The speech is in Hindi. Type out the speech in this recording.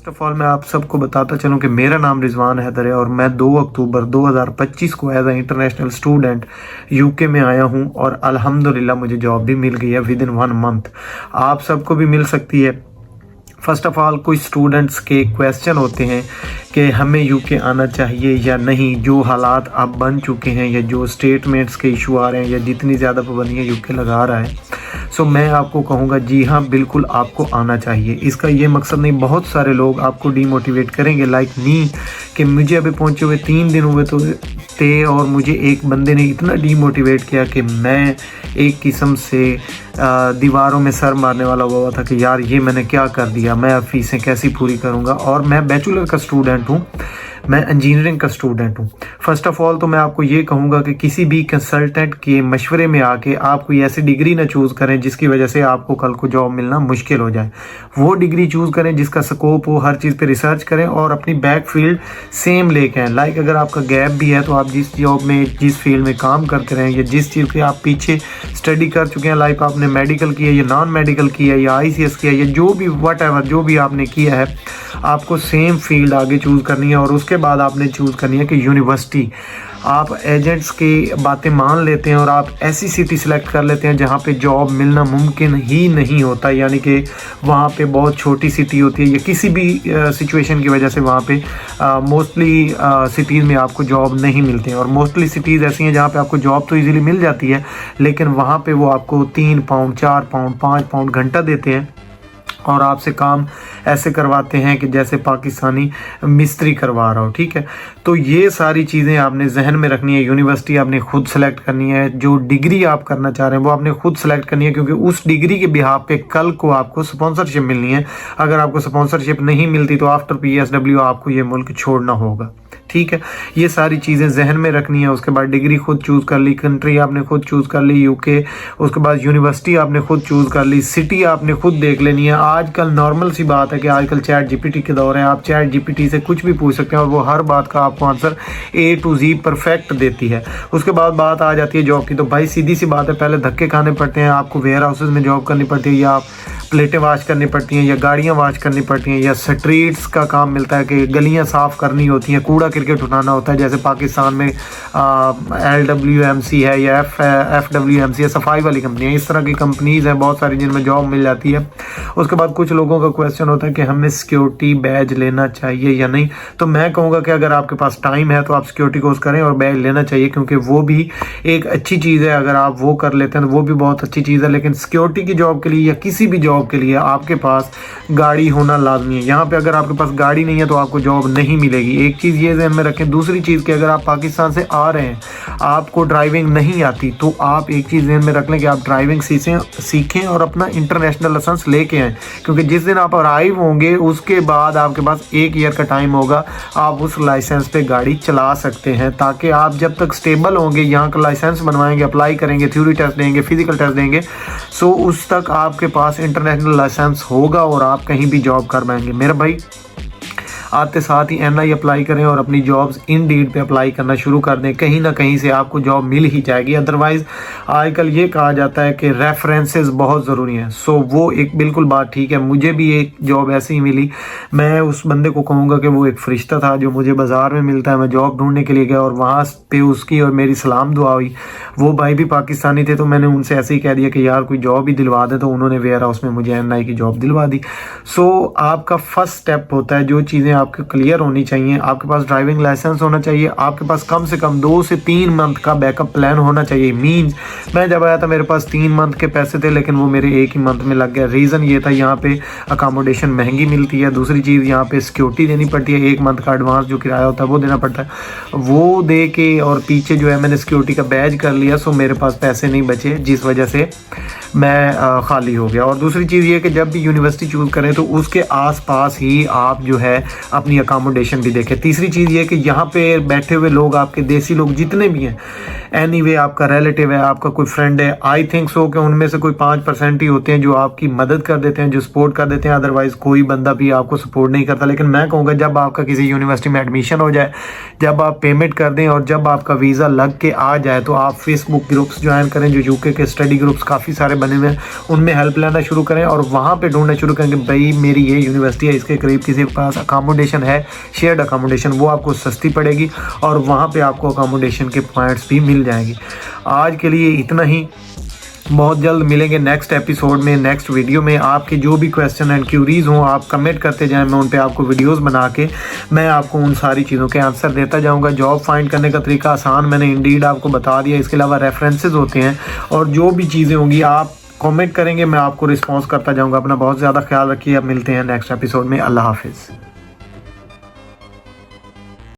फर्स्ट ऑफ ऑल मैं आप सबको बताता चलूं कि मेरा नाम रिजवान हैदर है और मैं 2 अक्टूबर 2025 को as a international student UK में आया हूं और अल्हम्दुलिल्लाह मुझे जॉब भी मिल गई है विद इन 1 मंथ। आप सबको भी मिल सकती है। फर्स्ट ऑफ ऑल कुछ स्टूडेंट्स के क्वेश्चन होते हैं कि हमें यूके आना चाहिए या नहीं, जो हालात अब बन चुके हैं या जो स्टेटमेंट्स के इशू आ रहे हैं या जितनी ज़्यादा पाबंदियाँ यूके लगा रहा है। सो मैं आपको कहूँगा जी हाँ बिल्कुल आपको आना चाहिए। इसका ये मकसद नहीं, बहुत सारे लोग आपको डीमोटिवेट करेंगे लाइक मी कि मुझे अभी पहुँचे हुए 3 दिन हुए तो थे और मुझे एक बंदे ने इतना डीमोटिवेट किया कि मैं एक किस्म से दीवारों में सर मारने वाला हुआ था कि यार ये मैंने क्या कर दिया, मैं अब फीसें कैसी पूरी करूँगा। और मैं बैचलर का स्टूडेंट हूँ, मैं इंजीनियरिंग का स्टूडेंट हूँ। फर्स्ट ऑफ ऑल तो मैं आपको ये कहूँगा कि किसी भी कंसल्टेंट के मशवरे में आके आप कोई ऐसी डिग्री ना चूज़ करें जिसकी वजह से आपको कल को जॉब मिलना मुश्किल हो जाए। वो डिग्री चूज़ करें जिसका स्कोप हो, हर चीज़ पे रिसर्च करें और अपनी बैक फील्ड सेम लेके आएँ। लाइक अगर आपका गैप भी है तो आप जिस जॉब में जिस फील्ड में काम करते रहें या जिस चीज़ के आप पीछे स्टडी कर चुके हैं, लाइक आपने मेडिकल किया या नॉन मेडिकल किया या ICS किया या जो भी वट जो भी आपने किया है, आपको सेम फील्ड आगे चूज़ करनी है। और उसके बाद आपने चूज़ करनी है कि यूनिवर्सिटी, आप एजेंट्स की बातें मान लेते हैं और आप ऐसी सिटी सिलेक्ट कर लेते हैं जहाँ पे जॉब मिलना मुमकिन ही नहीं होता, यानी कि वहाँ पे बहुत छोटी सिटी होती है या किसी भी सिचुएशन की वजह से वहाँ पे मोस्टली सिटीज़ में आपको जॉब नहीं मिलती हैं। और मोस्टली सिटीज़ ऐसी हैं जहाँ पे आपको जॉब तो इजीली मिल जाती है, लेकिन वहाँ पे वो आपको 3 पाउंड 4 पाउंड 5 पाउंड घंटा देते हैं और आपसे काम ऐसे करवाते हैं कि जैसे पाकिस्तानी मिस्त्री करवा रहा हो। ठीक है, तो ये सारी चीज़ें आपने जहन में रखनी है। यूनिवर्सिटी आपने खुद सेलेक्ट करनी है, जो डिग्री आप करना चाह रहे हैं वो आपने खुद सेलेक्ट करनी है, क्योंकि उस डिग्री के बिहाफ पे कल को आपको स्पॉन्सरशिप मिलनी है। अगर आपको स्पॉन्सरशिप नहीं मिलती तो आफ्टर PSW आपको ये मुल्क छोड़ना होगा। ठीक है, ये सारी चीज़ें जहन में रखनी है। उसके बाद डिग्री खुद चूज़ कर ली, कंट्री आपने खुद चूज़ कर ली यूके, उसके बाद यूनिवर्सिटी आपने खुद चूज़ कर ली, सिटी आपने खुद देख लेनी है। आजकल नॉर्मल सी बात है कि आजकल चैट GPT के दौर है, आप चैट GPT से कुछ भी पूछ सकते हैं और वो हर बात का आपको answer A to Z perfect देती है। उसके बाद बात आ जाती है जॉब की, तो भाई सीधी सी बात है, पहले धक्के खाने पड़ते हैं, आपको वेयर हाउसेज में जॉब करनी पड़ती है, या आप प्लेटें वाश करनी पड़ती हैं, या गाड़ियाँ वाश करनी पड़ती हैं, या स्ट्रीट्स का काम मिलता है कि गलियाँ साफ़ करनी होती हैं, कूड़ा क्रिकेट उठाना होता है। जैसे पाकिस्तान में LWMC है या FWMC है, सफाई वाली कंपनी है। इस तरह की कंपनीज़ हैं बहुत सारी जिनमें जॉब मिल जाती है। उसके बाद कुछ लोगों का क्वेश्चन होता है कि हमें सिक्योरिटी बैज लेना चाहिए या नहीं। तो मैं कहूँगा कि अगर आपके पास टाइम है तो आप सिक्योरिटी कोर्स करें और बैज लेना चाहिए, क्योंकि वो भी एक अच्छी चीज़ है। अगर आप वो कर लेते हैं तो वो भी बहुत अच्छी चीज़ है। लेकिन सिक्योरिटी की जॉब के लिए या किसी भी जॉब के लिए आपके पास गाड़ी होना लाजमी है। यहाँ पे अगर आपके पास गाड़ी नहीं है तो आपको जॉब नहीं मिलेगी। एक चीज़ ये ध्यान में रखें। दूसरी चीज़ कि अगर आप पाकिस्तान से आ रहे हैं, आपको ड्राइविंग नहीं आती, तो आप एक चीज़ ध्यान में रख लें कि आप ड्राइविंग सीखें और अपना इंटरनेशनल लाइसेंस लेके आएँ, क्योंकि जिस दिन आप अराइव होंगे उसके बाद आपके पास 1 ईयर का टाइम होगा, आप उस लाइसेंस पे गाड़ी चला सकते हैं, ताकि आप जब तक स्टेबल होंगे, यहाँ का लाइसेंस बनवाएंगे, अप्लाई करेंगे, थ्योरी टेस्ट देंगे, फिजिकल टेस्ट देंगे, सो उस तक आपके पास इंटरनेशनल लाइसेंस होगा और आप कहीं भी जॉब कर पाएंगे। मेरा भाई आते साथ ही NI अप्लाई करें और अपनी जॉब्स इंडीड पे अप्लाई करना शुरू कर दें। कहीं ना कहीं से आपको जॉब मिल ही जाएगी। अदरवाइज़ आजकल ये कहा जाता है कि रेफरेंसेस बहुत ज़रूरी हैं। सो वो एक बिल्कुल बात ठीक है। मुझे भी एक जॉब ऐसी ही मिली। मैं उस बंदे को कहूँगा कि वो एक फरिश्ता था जो मुझे बाज़ार में मिलता है। मैं जॉब ढूंढने के लिए गया और वहाँ पे उसकी और मेरी सलाम दुआ हुई। वो भाई भी पाकिस्तानी थे, तो मैंने उनसे ऐसे ही कह दिया कि यार कोई जॉब ही दिलवा दे, तो उन्होंने वेयर हाउस में मुझे NI की जॉब दिलवा दी। सो आपका फर्स्ट स्टेप होता है, जो चीज़ें आपके क्लियर होनी चाहिए, आपके पास ड्राइविंग लाइसेंस होना चाहिए, आपके पास कम से कम 2 से 3 मंथ का बैकअप प्लान होना चाहिए। मीन्स मैं जब आया था मेरे पास 3 मंथ के पैसे थे, लेकिन वो मेरे 1 ही मंथ में लग गया। रीज़न ये था, यहाँ पे अकामोडेशन महंगी मिलती है। दूसरी चीज़, यहाँ पे सिक्योरिटी देनी पड़ती है। 1 मंथ का एडवांस जो किराया होता है वो देना पड़ता है। वो दे के और पीछे जो है मैंने सिक्योरिटी का बैज कर लिया, सो मेरे पास पैसे नहीं बचे, जिस वजह से मैं खाली हो गया। और दूसरी चीज़ ये कि जब भी यूनिवर्सिटी चूज़ करें तो उसके आसपास ही आप जो है अपनी अकामोडेशन भी देखें। तीसरी चीज़ ये कि यहाँ पे बैठे हुए लोग, आपके देसी लोग जितने भी हैं, एनीवे आपका रिलेटिव है, आपका कोई फ्रेंड है, आई थिंक सो कि उनमें से कोई 5% ही होते हैं जो आपकी मदद कर देते हैं, जो सपोर्ट कर देते हैं। अदरवाइज़ कोई बंदा भी आपको सपोर्ट नहीं करता। लेकिन मैं कहूँगा जब आपका किसी यूनिवर्सिटी में एडमिशन हो जाए, जब आप पेमेंट कर दें और जब आपका वीज़ा लग के आ जाए, तो आप फेसबुक ग्रुप्स ज्वाइन करें, जो यूके के स्टडी ग्रुप्स काफ़ी सारे बने हुए हैं, उनमें हेल्प लेना शुरू करें और वहाँ पे ढूंढना शुरू करें कि भाई मेरी ये यूनिवर्सिटी है, इसके करीब किसी के पास अकामोडेशन है, शेयर्ड अकामोडेशन, वो आपको सस्ती पड़ेगी और वहाँ पे आपको अकामोडेशन के पॉइंट्स भी मिल जाएंगे। आज के लिए इतना ही, बहुत जल्द मिलेंगे नेक्स्ट एपिसोड में, नेक्स्ट वीडियो में। आपके जो भी क्वेश्चन एंड क्यूरीज हों आप कमेंट करते जाएं, मैं उन पे आपको वीडियोस बना के मैं आपको उन सारी चीज़ों के आंसर देता जाऊंगा। जॉब फाइंड करने का तरीका आसान मैंने इंडीड आपको बता दिया, इसके अलावा रेफरेंसेस होते हैं और जो भी चीज़ें होंगी आप कमेंट करेंगे, मैं आपको रिस्पॉन्स करता जाऊँगा। अपना बहुत ज़्यादा ख्याल रखिए, अब मिलते हैं नेक्स्ट एपिसोड में। अल्लाह हाफिज़।